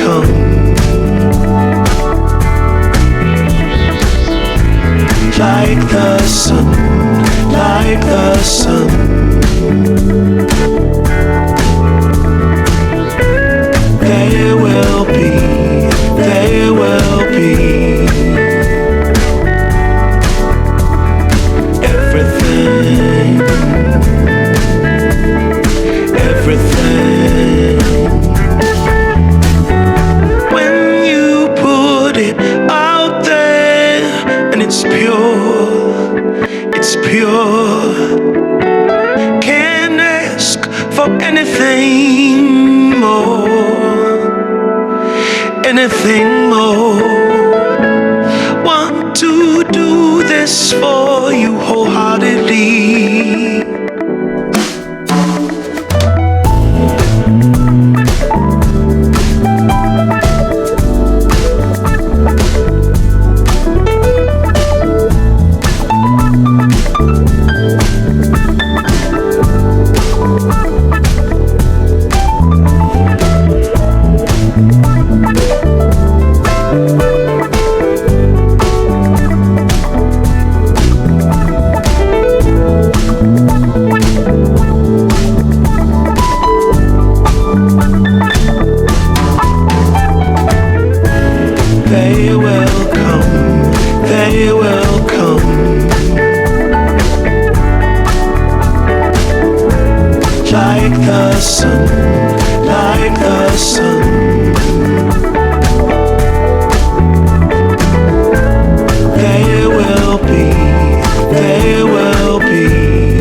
come. Like the sun, like the sun. There will be, there will be everything, everything. When you put it out there and it's pure, it's pure. Can't ask for anything more, anything more. Want to do this for you wholeheartedly. They will come, they will come. Like the sun, like the sun. They will be, they will be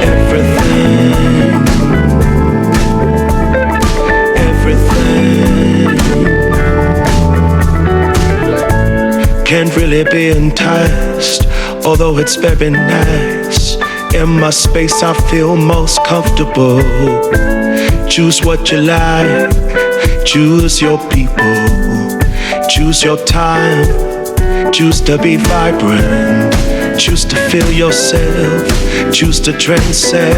everything. Can't really be enticed, although it's very nice. In my space I feel most comfortable. Choose what you like, choose your people, choose your time, choose to be vibrant, choose to feel yourself, choose to transcend.